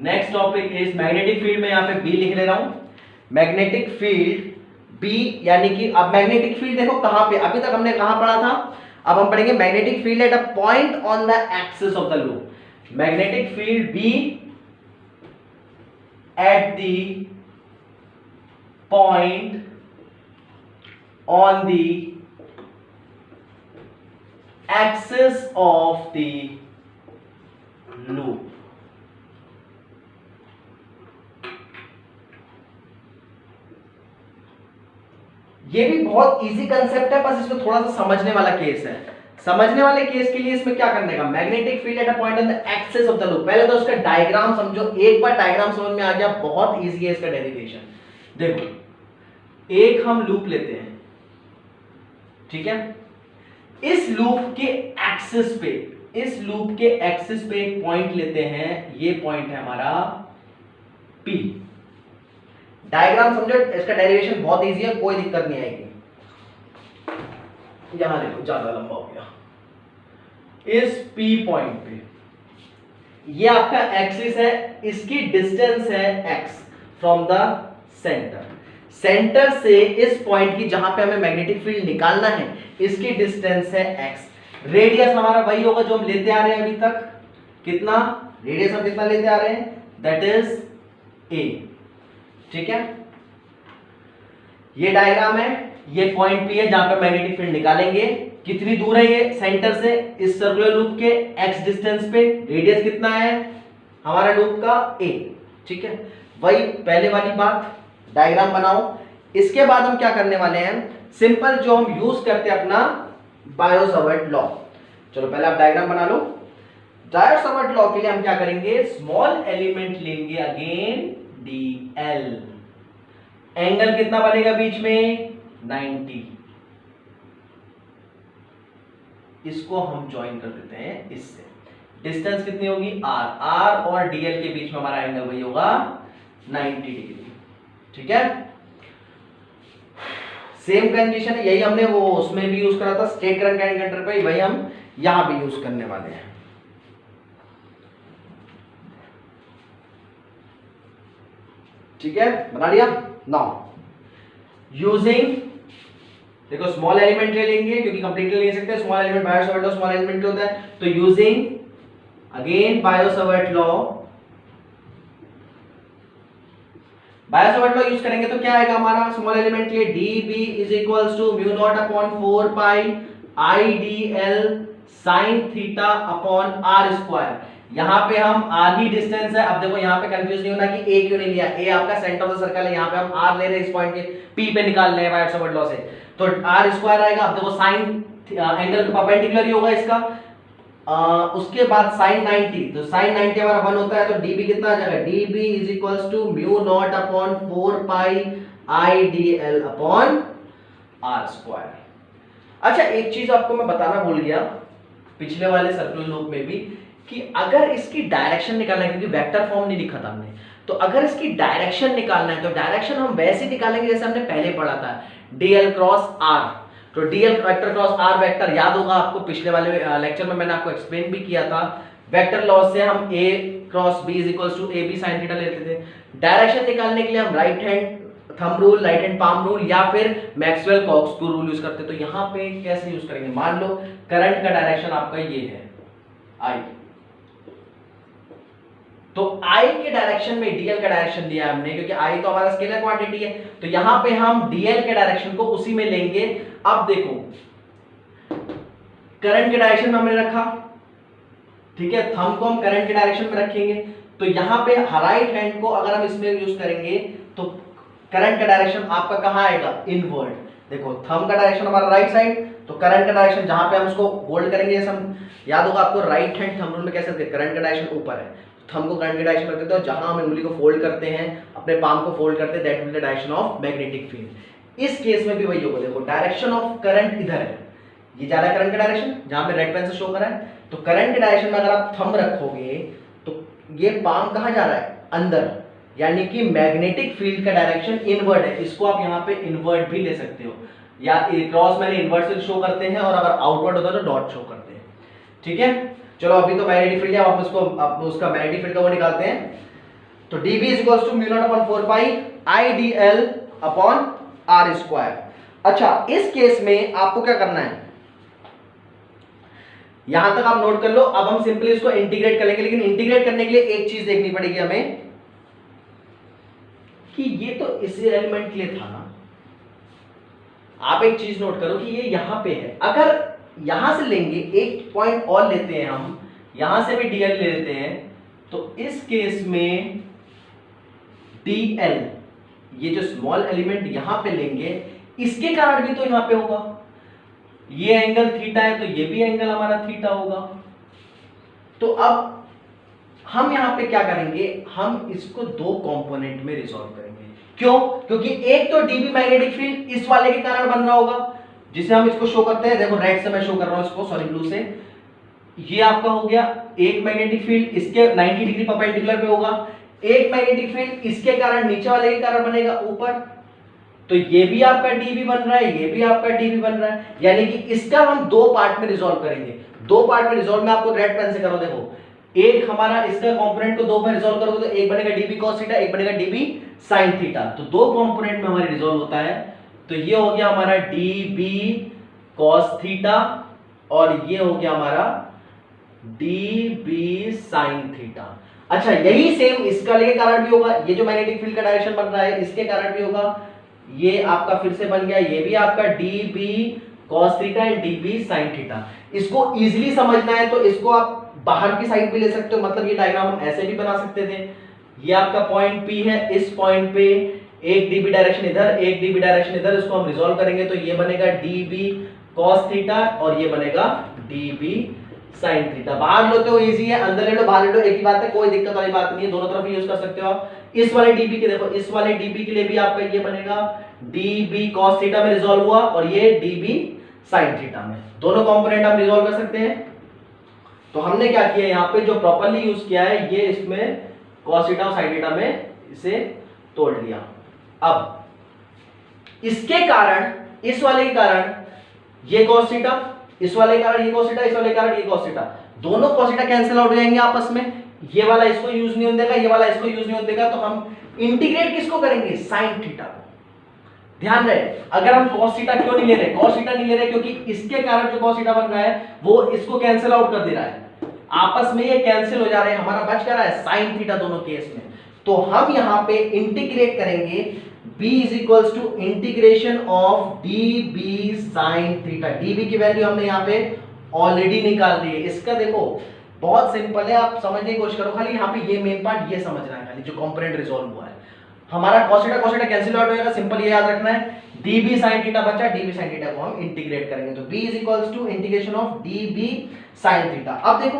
Next topic is magnetic field में, यहां पे B लिख ले रहा हूं, मैग्नेटिक फील्ड बी, यानी कि अब मैग्नेटिक फील्ड देखो कहां पे, अभी तक हमने कहां पढ़ा था, अब हम पढ़ेंगे magnetic field at a point on the axis of the loop. Magnetic field B at the point on the axis of the loop. ये भी बहुत इजी कंसेप्ट है, बस इसमें थोड़ा सा समझने वाला केस है। समझने वाले केस के लिए इसमें क्या करने का, magnetic field at a point on the axis of the loop. पहले तो उसका डायग्राम समझो, एक बार डायग्राम समझ में आ गया बहुत इजी है इसका डेरिवेशन। देखो एक हम लूप लेते हैं, ठीक है, इस लूप के एक्सिस पे, इस लूप के एक्सिस पे एक पॉइंट लेते हैं, ये पॉइंट है हमारा P। डायग्राम समझो, इसका डेरिवेशन बहुत इजी है, कोई दिक्कत नहीं आएगी। यहां देखो ज्यादा लंबा हो गया। इस P पॉइंट पे ये आपका एक्सिस है, इसकी डिस्टेंस है x from the centre. Centre से इस पॉइंट की जहां पे हमें मैग्नेटिक फील्ड निकालना है, इसकी डिस्टेंस है x। रेडियस हमारा वही होगा जो हम लेते आ रहे हैं अभी तक। कितना रेडियस हम कितना लेते आ रहे हैं, दैट इज a। ठीक है, ये डायग्राम है, ये पॉइंट P है जहां पे मैग्नेटिक फील्ड निकालेंगे। कितनी दूर है ये सेंटर से, इस सर्कुलर लूप के x डिस्टेंस पे, रेडियस कितना है हमारा लूप का a। ठीक है, वही पहले वाली बात, डायग्राम बनाओ। इसके बाद हम क्या करने वाले हैं, सिंपल जो हम यूज करते हैं अपना बायो-सावर्ट लॉ। चलो पहले आप डायग्राम बना लो। बायो-सावर्ट लॉ के लिए हम क्या करेंगे, स्मॉल एलिमेंट लेंगे अगेन dl। एंगल कितना बनेगा बीच में, 90। इसको हम ज्वाइन कर देते हैं इससे। डिस्टेंस कितनी होगी r, r और dl के बीच में हमारा एंगल वही होगा 90 डिग्री। ठीक है, सेम कंडीशन है, यही हमने वो उसमें भी यूज करा था स्ट्रेट करंट कैलकुलेटर पे, वही हम यहां भी यूज करने वाले हैं। ठीक है, बना लिया। नाउ यूजिंग, देखो स्मॉल एलिमेंट ले लेंगे क्योंकि कंप्लीटली ले सकते हैं, small element Biot-Savart law small element होता है, तो using again Biot-Savart law, Biot-Savart law use करेंगे तो क्या आएगा हमारा स्मॉल एलिमेंट के लिए, dB is equals to mu not upon 4 pi IDL sin theta upon r square. यहां पे हम r ही डिस्टेंस है। अब देखो यहां पे कंफ्यूज नहीं होना कि a क्यों नहीं लिया, a आपका सेंटर ऑफ द सर्कल है, यहां पे हम r ले रहे हैं इस पॉइंट के p पे निकाल रहे हैं बायो-सावर्ट लॉ से, तो r स्क्वायर आएगा। अब देखो sin एंगल परपेंडिकुलर ही होगा इसका, उसके बाद sin 90, तो sin 90 हमारा 1 होता है, तो dB कितना आ जाएगा, dB is equals to mu not upon 4 pi IDL upon r square. अच्छा एक चीज आपको मैं बताना भूल गया पिछले वाले सर्कुलर लूप में भी, कि अगर इसकी डायरेक्शन निकालना है, क्योंकि वेक्टर फॉर्म नहीं लिखा था हमने, तो अगर इसकी डायरेक्शन निकालना है तो डायरेक्शन हम वैसे निकालेंगे जैसे हमने पहले पढ़ा था, dl क्रॉस r। तो dl vector cross r vector याद होगा आपको, पिछले वाले लेक्चर में मैंने आपको एक्सप्लेन भी किया था। वेक्टर लॉ से हम a cross b is equals to ab sin theta लेते थे। डायरेक्शन निकालने के लिए हम right hand thumb rule, right hand palm rule या फिर मैक्सवेल कॉक्सक्यू रूल यूज करते। तो यहाँ पे कैसे यूज करेंगे, मान लो करंट का डायरेक्शन आपका ये है I, तो I के डायरेक्शन में dl का डायरेक्शन दिया है हमने, क्योंकि I तो हमारा स्केलर क्वांटिटी है, तो यहां पे हम dl के डायरेक्शन को उसी में लेंगे। अब देखो करंट के डायरेक्शन में हमने रखा, ठीक है, थंब को हम करंट के डायरेक्शन में रखेंगे, तो यहां पे राइट हैंड को अगर हम इसमें यूज करेंगे तो करंट का डायरेक्शन आपका कहां आएगा, इनवर्ड। देखो थंब का डायरेक्शन हमारा राइट साइड, तो करंट का डायरेक्शन जहां पे हम उसको होल्ड करेंगे, जैसे हम याद होगा आपको राइट हैंड थंब रूल में कैसे करंट का डायरेक्शन ऊपर है, थंब को करंट के डायरेक्शन में रखते हैं, तो जहां हम उंगली को फोल्ड करते हैं, अपने पाम को फोल्ड करते हैं, that will the direction of magnetic field. इस केस में भी वही होगा, देखो डायरेक्शन ऑफ करंट इधर है, ये जा रहा है करंट का डायरेक्शन जहां पे रेड पेन से शो कर रहा है, तो करंट के डायरेक्शन में अगर आप थंब रखोगे तो ये पाम कहां जा रहा है, अंदर, यानी कि मैग्नेटिक फील्ड का डायरेक्शन इनवर्ड है। इसको आप यहाँ पे इनवर्ड भी ले सकते हो, या क्रॉस मैंने इनवर्ड से शो करते हैं, और अगर आउटवर्ड होता है तो डॉट शो करते हैं। ठीक है, चलो अभी तो मैग्नेटिक फील्ड है, आप उसका मैग्नेटिक फील्ड का वो निकालते हैं। तो dB is equals to mu not upon 4 pi IDL upon r square. अच्छा इस केस में आपको क्या करना है, यहां तक आप नोट कर लो। अब हम सिंपली इसको इंटीग्रेट कर लेंगे, लेकिन इंटीग्रेट करने के लिए एक चीज देखनी पड़ेगी हमें, कि ये तो इस एलिमेंट के लिए था ना। आप एक चीज नोट करो कि ये यहां पे है, अगर यहां से लेंगे, एक पॉइंट और लेते हैं हम, यहां से भी dl ले लेते हैं, तो इस केस में dl, ये जो स्मॉल एलिमेंट यहां पे लेंगे, इसके कारण भी तो यहां पे होगा, ये एंगल थीटा है तो ये भी एंगल हमारा थीटा होगा। तो अब हम यहां पे क्या करेंगे, हम इसको दो कंपोनेंट में रिजॉल्व करेंगे। क्यों? क्योंकि एक तो डीबी मैग्नेटिक फील्ड इस वाले के कारण बन रहा होगा, जिसे हम इसको शो करते हैं, देखो रेड से मैं शो कर रहा हूं इसको, सॉरी ब्लू से, ये आपका हो गया एक मैग्नेटिक फील्ड, इसके 90 डिग्री परपेंडिकुलर पे होगा, एक मैग्नेटिक फील्ड इसके कारण नीचे वाले के कारण बनेगा ऊपर, तो ये भी आपका डीबी बन रहा है, ये भी आपका डीबी बन रहा है, यानी कि इसका हम दो पार्ट में रिजॉल्व करेंगे। दो पार्ट में रिजॉल्व मैं आपको रेड पेन से करो, देखो एक हमारा इसका कंपोनेंट को दो में रिजॉल्व करोगे तो एक बनेगा डीबी cos थीटा, एक बनेगा डीबी sin थीटा, तो दो कंपोनेंट में हमारे रिजॉल्व होता है। तो ये हो गया हमारा डीबी cos थीटा और ये हो गया हमारा डीबी sin थीटा। अच्छा, यही सेम इसका के कारण भी होगा, ये जो मैग्नेटिक फील्ड का डायरेक्शन बन रहा है इसके कारण भी होगा, ये आपका फिर से बन गया, ये भी आपका dB cos theta and dB sin theta. इसको इजीली समझना है तो इसको आप बाहर की साइड भी ले सकते हो, मतलब ये डायग्राम हम ऐसे भी बना सकते थे, ये आपका पॉइंट P है, इस पॉइंट पे एक डीबी डायरेक्शन इधर, एक डीबी डायरेक्शन इधर, इसको हम रिजॉल्व करेंगे तो ये बनेगा डीबी cos थीटा और ये बनेगा डीबी sin थीटा। बाहर लो तो इजी है, अंदर ले लो बाहर ले लो एक ही बात है, कोई दिक्कत वाली बात नहीं है, दोनों तरफ यूज कर सकते हो आप। इस वाले डीबी के देखो, इस वाले डीबी के लिए भी आपका ये बनेगा डीबी cos थीटा में रिजॉल्व हुआ और ये डीबी sin थीटा में, दोनों कंपोनेंट हम रिजॉल्व कर सकते हैं। तो हमने क्या किया यहाँ पे जो प्रॉपर्ली यूज किया है, ये इसमें cos थीटा और sin थीटा में इसे तोड़ लिया। अब इसके कारण, इस वाले के कारण ये cos थीटा, इस वाले के कारण ये cos थीटा, इस वाले के कारण ये cos थीटा, दोनों cos थीटा कैंसिल आउट हो जाएंगे आपस में, ये वाला इसको यूज नहीं होने देगा, ये वाला इसको यूज नहीं होने देगा, तो हम इंटीग्रेट किसको करेंगे, sin थीटा को। ध्यान रहे, अगर हम cos थीटा क्यों नहीं ले रहे, cos थीटा नहीं ले रहे क्योंकि इसके कारण जो cos थीटा बन रहा है वो इसको कैंसिल आउट कर दे रहा है, आपस में ये कैंसिल हो जा रहे हैं, हमारा बच क्या रहा है sin थीटा दोनों केस में। तो हम यहां पे इंटीग्रेट करेंगे, b is equals to integration of db sin theta. db की वैल्यू हमने यहां पे ऑलरेडी निकाल दी है, इसका देखो बहुत सिंपल है, आप समझने की कोशिश करो, खाली यहां पे ये मेन पार्ट ये समझना है, खाली जो कंपोनेंट रिजॉल्व हुआ है हमारा cos थीटा कैंसिल आउट हो जाएगा, सिंपल ये याद रखना है, db sin थीटा बचा, db sin थीटा को हम इंटीग्रेट करेंगे, तो b is equals to integration of db sin theta. अब देखो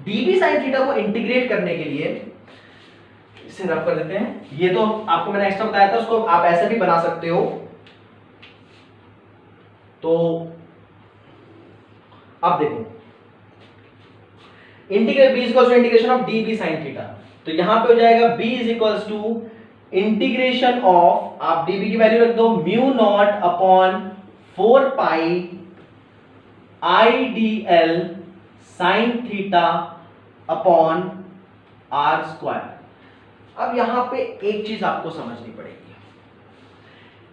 db sin थीटा को इंटीग्रेट करने के लिए इसे रब कर देते हैं, ये तो आपको मैंने एक्स्ट्रा बताया था, उसको आप ऐसे भी बना सकते हो। तो अब देखो integrate b is equals to integration of db sin theta, तो यहां पे हो जाएगा b is equals to integration of, आप db की वैल्यू रख दो mu not upon 4 pi idl sin theta upon r square. अब यहां पे एक चीज आपको समझनी पड़ेगी,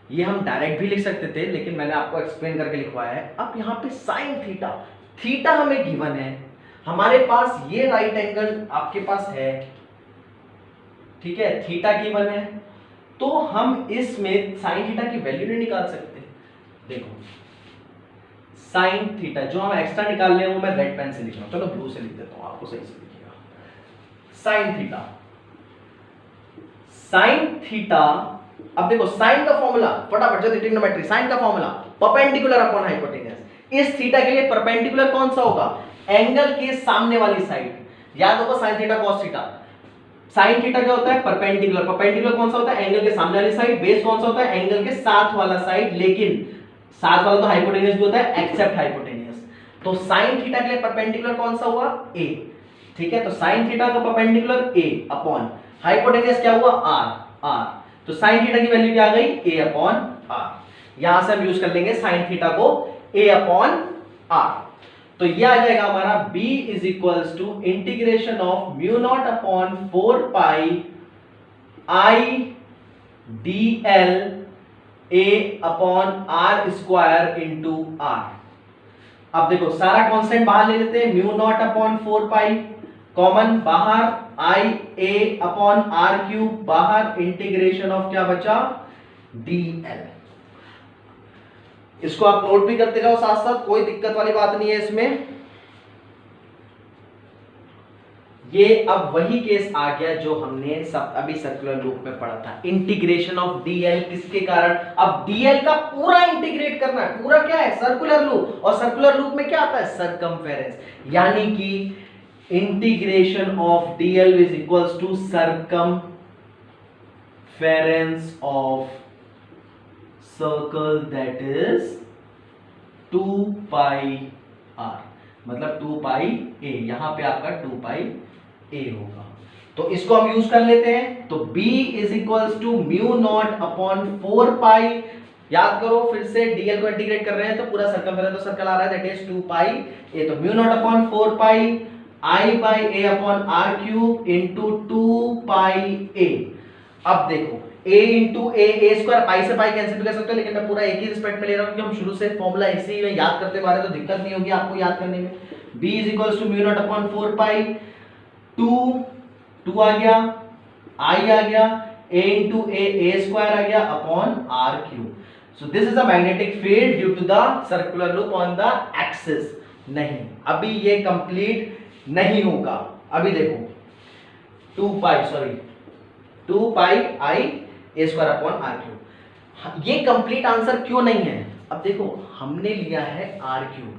ये हम डायरेक्ट भी लिख सकते थे लेकिन मैंने आपको एक्सप्लेन करके लिखवाया है। अब यहां पे sin थीटा, थीटा हमें गिवन है, हमारे पास ये राइट एंगल आपके पास है, ठीक है, थीटा गिवन है, तो हम इसमें sin थीटा की वैल्यू नहीं निकाल सकते। देखो sin थीटा जो हम एक्स्ट्रा निकाल रहे हैं वो मैं रेड पेन से लिख रहा हूं, चलो ब्लू से लिख देता हूं, आपको सही से लिखिएगा। sin थीटा, sin थीटा, अब देखो sin का फॉर्मूला फटाफट से, ट्रिग्नोमेट्री sin का फॉर्मूला परपेंडिकुलर अपॉन हाइपोटेन्यूज। इस थीटा के लिए परपेंडिकुलर कौन सा होगा, एंगल के सामने वाली साइड, याद होगा sin theta cos theta. sin theta क्या होता है, परपेंडिकुलर, परपेंडिकुलर कौन सा होता है, एंगल के सामने वाली साइड, बेस कौन सा होता है, एंगल के साथ वाला साइड, लेकिन साथ वाला तो हाइपोटेन्यूज भी होता है एक्सेप्ट हाइपोटेन्यूज। तो sin थीटा के लिए परपेंडिकुलर कौन सा हुआ, a, ठीक है, तो sin थीटा का परपेंडिकुलर a अपॉन हाइपोटेन्यूज क्या हुआ, r, तो sin थीटा की वैल्यू क्या आ गई, a अपॉन r। यहां से हम यूज कर लेंगे sin थीटा को a अपॉन r, तो ये आ जाएगा हमारा b is equals to integration of mu not upon 4 pi i dl a upon r square into r। अब देखो सारा कांस्टेंट बाहर ले लेते हैं, mu not upon 4 pi common बाहर, i a upon r cube बाहर, इंटीग्रेशन ऑफ क्या बचा, dl। इसको आप नोट भी करते जाओ साथ साथ, कोई दिक्कत वाली बात नहीं है इसमें। ये अब वही केस आ गया जो हमने सब अभी सर्कुलर लूप में पढ़ा था, इंटीग्रेशन ऑफ डीएल। किसके कारण? अब डीएल का पूरा इंटीग्रेट करना है। पूरा क्या है? Circular loop. और सर्कुलर लूप में क्या आता है? सर्कमफेरेंस। यानी कि integration of DL is equals to circumference of circle that is 2 pi R, मतलब 2 पाई ए। यहां पे आपका 2 पाई ए होगा। तो इसको हम यूज कर लेते हैं। तो b is equals to mu not upon 4 pi. याद करो फिर से, dl को इंटीग्रेट कर रहे हैं तो पूरा सर्कमफेरेंस तो सर्कल आ रहा है, दैट इज 2 पाई ए। तो mu not upon 4 pi i by a upon r cube into 2 pi a। अब देखो a इंटू ए स्क्वायर, पाई से पाई कैंसिल कर सकते हो, लेकिन मैं पूरा एक ही रिस्पेक्ट में ले रहा हूं क्योंकि हम शुरू से फॉर्मूला इसी में याद करते आ रहे हैं, तो दिक्कत नहीं होगी आपको याद करने में। b is equals to mu not upon 4 pi 2 आ गया, i आ गया, a इंटू ए स्क्वायर आ गया upon r cube. So this is a magnetic field due to the circular loop on the axis. नहीं, अभी ये कंप्लीट नहीं होगा। अभी देखो 2 pi i a square upon r cube. ये कंप्लीट आंसर क्यों नहीं है? अब देखो हमने लिया है r क्यूब,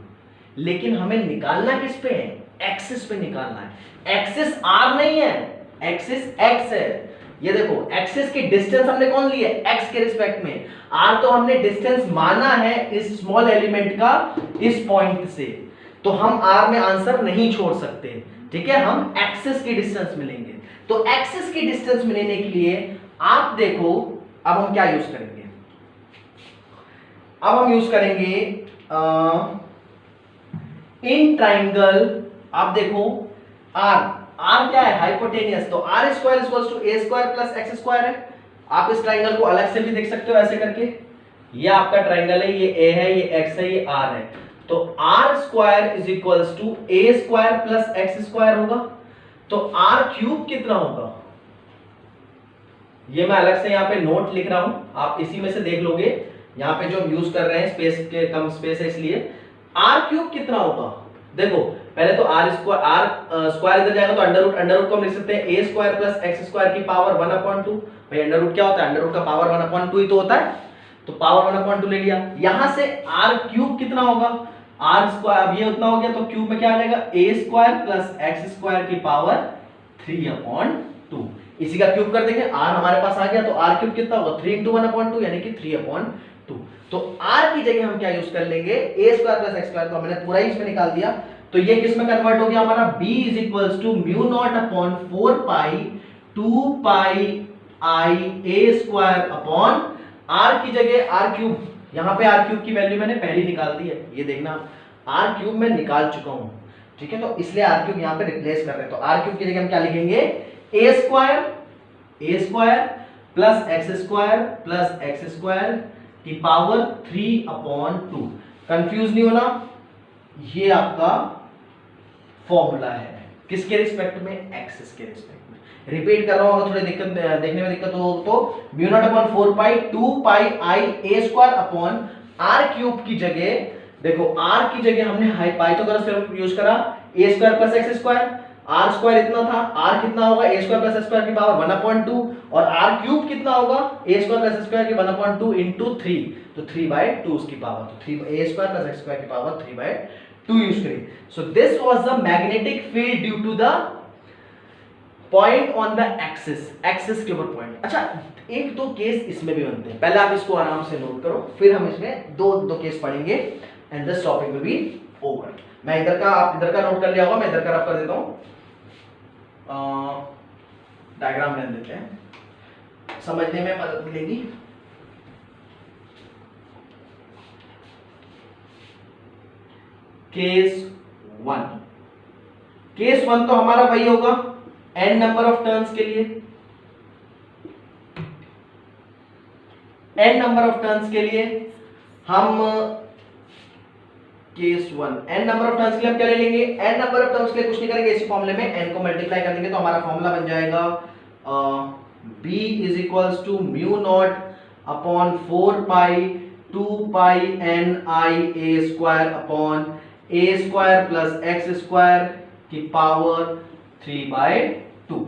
लेकिन हमें निकालना किस पे है? एक्सिस पे निकालना है। एक्सिस r नहीं है, एक्सिस x है। ये देखो एक्सिस की डिस्टेंस हमने कौन ली है? x के रिस्पेक्ट में। r तो हमने डिस्टेंस माना है इस स्मॉल एलिमेंट का इस पॉइंट से, तो हम r में आंसर नहीं छोड़ सकते, ठीक है? हम एक्सिस की डिस्टेंस मिलेंगे। तो एक्सिस की डिस्टेंस मिलने के लिए आप देखो, अब हम क्या यूज करेंगे? अब हम यूज करेंगे इन ट्राइंगल। आप देखो r क्या है? हाइपोटेनियस। तो r square equals to a square plus x square है। आप इस ट्राइंगल को अलग से भी देख सकते हो ऐसे करके। ये आपका ट्राइंगल है, ये a है, ये x है, ये r है। तो r square is equals to a square plus x square होगा। तो r क्यूब कितना होगा? ये मैं अलग से यहाँ पे नोट लिख रहा हूं, आप इसी में से देख लोगे। यहाँ पे जो हम यूज कर रहे हैं स्पेस के कम स्पेस है इसलिए। r क्यूब कितना होगा? देखो पहले तो r स्क्वायर इधर जाएगा तो अंडर रूट को हम लिख सकते हैं a square plus x square की पावर 1/2। भाई अंडर रूट क्या होता है? अंडर रूट का पावर 1/2 ही तो होता है, तो पावर 1/2 ले लिया। यहां से r क्यूब कितना होगा? r स्क्वायर, अब ये उतना हो गया तो क्यूब में क्या आ जाएगा? a square plus x square की पावर 3/2। इसी का क्यूब कर देंगे, r हमारे पास आ गया तो r क्यूब कितना होगा? 3 into 1/2 यानी कि 3/2। तो r की जगह हम क्या यूज कर लेंगे? a square plus x square, तो हमने पूरा ही इसमें निकाल दिया। तो ये किस में कन्वर्ट हो गया हमारा? b is equals to mu not upon 4 pi 2 pi i a square upon r की जगह r क्यूब। यहां पे r क्यूब की वैल्यू मैंने पहले निकाल दी है, ये देखना r क्यूब मैं निकाल चुका हूं, ठीक है? तो इसलिए r क्यूब यहां पे रिप्लेस कर रहे हैं। तो r क्यूब की जगह हम क्या लिखेंगे? a square plus x square की पावर 3/2। कंफ्यूज नहीं होना, ये आपका फॉर्मूला है किसके रिस्पेक्ट में? एक्सिस के रिस्पेक्ट में। रिपीट कर रहा हूं, अगर थोड़ी दिक्कत देखने में दिक्कत हो तो mu not upon 4 pi 2 pi i a square upon r cube की जगह, देखो r की जगह हमने हाई पाई तो कर यूज करा a square plus x square. r square इतना था, r कितना होगा? a square plus x square की पावर 1/2 और r क्यूब कितना होगा? a square plus x square की 1/2 into 3, तो 3/2 उसकी पावर, तो 3 a square plus x square की पावर 3/2 यूज करें। So this was the magnetic field due to the point on the axis के ऊपर पॉइंट। अच्छा, एक दो केस इसमें भी बनते हैं, पहले आप इसको आराम से नोट करो, फिर हम इसमें दो केस पढ़ेंगे and this topic will be over. मैं इधर का, आप इधर का नोट कर लिया होगा, मैं इधर का रफ कर देता हूं। डायग्राम बना देते हैं, समझने में मदद मिलेगी। केस वन तो हमारा वही होगा n नंबर ऑफ टर्न्स के लिए, n नंबर ऑफ टर्न्स के लिए हम case one n number of turns के लिए हम क्या ले लेंगे? n नंबर ऑफ टर्न्स के लिए कुछ नहीं करेंगे, इसी फॉर्मूले में n को मल्टीप्लाई कर देंगे तो हमारा फॉर्मूला बन जाएगा b is equals to mu not upon 4 pi 2 pi n i a square upon a square plus x square की पावर 3/2।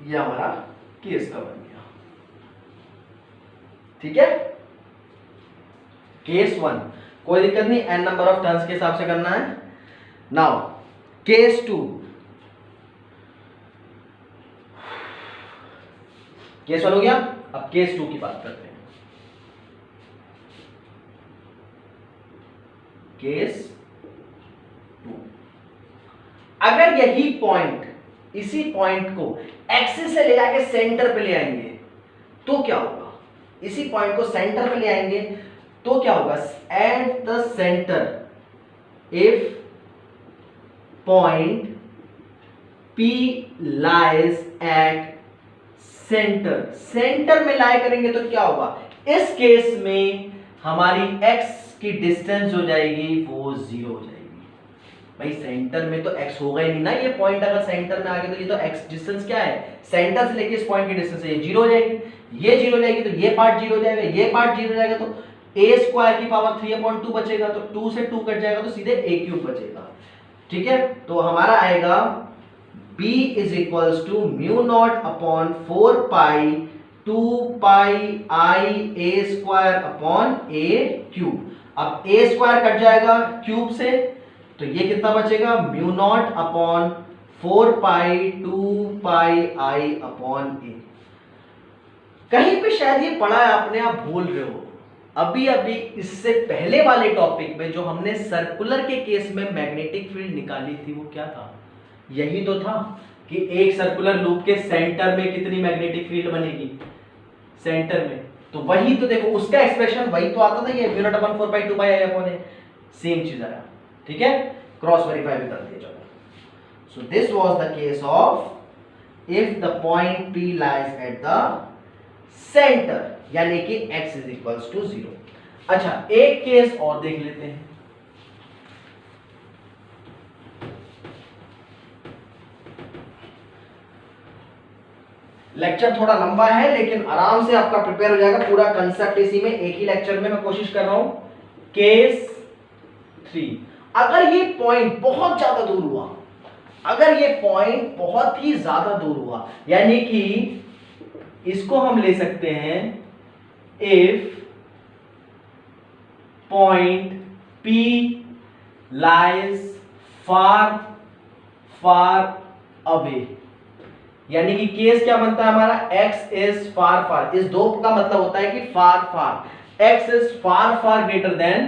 ये हमारा केस का बन गया। ठीक है, केस 1 कोई दिक्कत नहीं, एन नंबर ऑफ टर्न्स के हिसाब से करना है। नाउ केस 2, केस 1 हो गया, अब केस 2 की बात करते हैं। केस 2, अगर यही पॉइंट, इसी पॉइंट को एक्सिस से ले जाके सेंटर पे ले आएंगे तो क्या होगा? इसी पॉइंट को सेंटर पे ले आएंगे तो क्या होगा? Eight the centre if point P lies at centre, centre में लाई करेंगे तो क्या होगा? इस केस में हमारी x की डिस्टेंस हो जाएगी वो 0 हो जाएगी। भाई सेंटर में तो x होगा ही नहीं ना, ये पॉइंट अगर सेंटर में आ गया तो ये तो x डिस्टेंस क्या है? सेंटर से लेके इस पॉइंट की डिस्टेंस है, ये 0 हो जाएगी, ये 0 हो जाएगी, तो ये पार्ट 0 हो जाएगा, ये पार्ट 0 हो जाएगा, तो a स्क्वायर की पावर 3/2 बचेगा, तो 2 से 2 कट जाएगा तो सीधे a क्यूब बचेगा। ठीक है, तो हमारा आएगा b is equals to mu not upon 4 pi 2 pi i a square upon a cube. अब a स्क्वायर कट जाएगा क्यूब से, तो ये कितना बचेगा? Mu not upon 4 pi 2 pi i upon a। कहीं पे शायद ये पढ़ा है आपने, आप भूल रहे हो। अभी अभी इससे पहले वाले टॉपिक में जो हमने सर्कुलर के केस में मैग्नेटिक फील्ड निकाली थी वो क्या था? यही तो था कि एक सर्कुलर लूप के सेंटर में कितनी मैग्नेटिक फील्ड बनेगी, सेंटर में। तो वही तो देखो, उसका एक्सप्रेशन वही तो आता था, ये mu naught upon 4 pi 2 pi i upon a, same चीज आया। ठीक है, क्रॉस वेरीफाई भी कर दिया। चलो, सो this was the case of if the point P lies at the centre, यानी कि x इज इक्वल्स टू 0। अच्छा, एक केस और देख लेते हैं। लेक्चर थोड़ा लंबा है लेकिन आराम से आपका प्रिपेयर हो जाएगा, पूरा कंसेप्ट इसी में, एक ही लेक्चर में मैं कोशिश कर रहा हूं। केस 3, अगर ये पॉइंट बहुत ज्यादा दूर हुआ, अगर ये पॉइंट बहुत ही ज्यादा दूर हुआ, यानी कि इसको हम ले सकते हैं if point P lies far far away, यानी कि केस क्या बनता है हमारा? x is far far, इस दो का मतलब होता है कि far far, x is far far greater than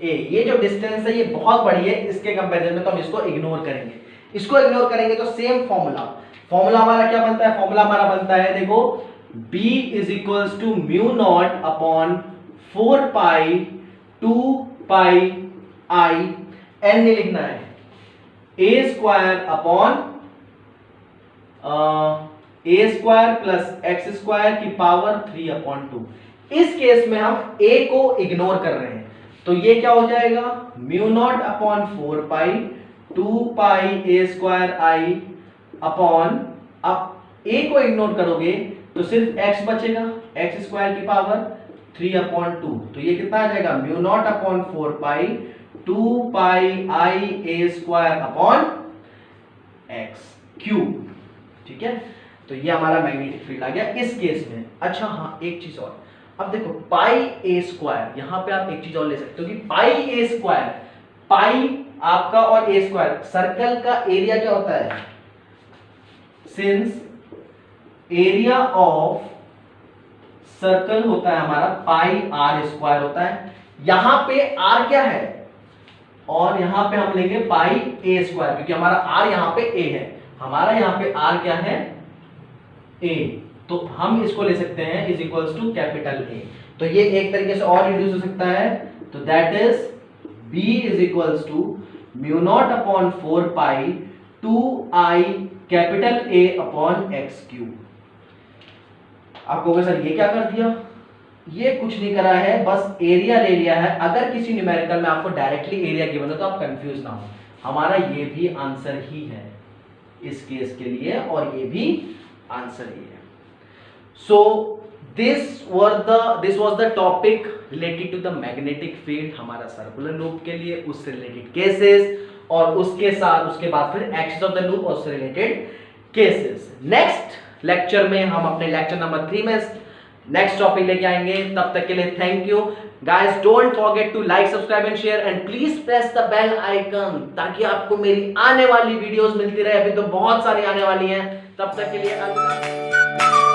a। ये जो डिस्टेंस है ये बहुत बड़ी है, इसके कंपैरिजन में तो हम इसको इग्नोर करेंगे। इसको इग्नोर करेंगे तो सेम फॉर्मूला हमारा क्या बनता है? फॉर्मूला हमारा बनता है, देखो, b is equals to mu not upon 4 pi 2 pi i, n नहीं लिखना है, a square upon a square plus x square की पावर 3/2। इस केस में हम a को इग्नोर कर रहे हैं, तो ये क्या हो जाएगा? Mu naught upon 4 pi 2 pi a square i upon, अब a को इग्नोर करोगे तो सिर्फ x बचेगा, x स्क्वायर की पावर 3/2, तो ये कितना आ जाएगा? Mu naught upon 4 pi 2 pi i a square upon x cube. ठीक है, तो ये हमारा मैग्नेटिक फील्ड आ गया इस केस में। अच्छा हाँ, एक चीज और, अब देखो पाई a स्क्वायर, यहां पे आप एक चीज और ले सकते हो कि पाई a स्क्वायर, पाई आपका और a स्क्वायर, सर्कल का एरिया क्या होता है? सिंस एरिया ऑफ सर्कल होता है हमारा पाई r स्क्वायर होता है, यहां पे r क्या है और यहां पे हम लेंगे पाई a स्क्वायर, क्योंकि हमारा r यहां पे a है, हमारा यहां पे r क्या है? a, तो हम इसको ले सकते हैं is equals to capital A। तो ये एक तरीके से और रिड्यूस हो सकता है, तो that is b is equals to mu not upon 4 pi 2i capital A upon x cube. आप कहोगे सर ये क्या कर दिया? ये कुछ नहीं करा है, बस एरिया ले लिया है। अगर किसी न्यूमेरिकल में आपको डायरेक्टली एरिया गिवन हो तो आप कंफ्यूज ना हो, हमारा ये भी आंसर ही है इस केस के लिए, और ये भी आंसर ही है। So this was the topic related to the magnetic field, हमारा सर्कुलर लूप के लिए, उससे रिलेटेड केसेस, और उसके साथ उसके बाद फिर एक्सिस ऑफ द लूप और उससे रिलेटेड केसेस। नेक्स्ट लेक्चर में हम अपने लेक्चर नंबर 3 में नेक्स्ट टॉपिक लेके आएंगे। तब तक के लिए thank you guys, don't forget to like, subscribe and share and please press the bell icon, ताकि आपको मेरी आने वाली वीडियोस मिलती रहे। अभी तो बहुत सारी आने वाली हैं। तब तक के लिए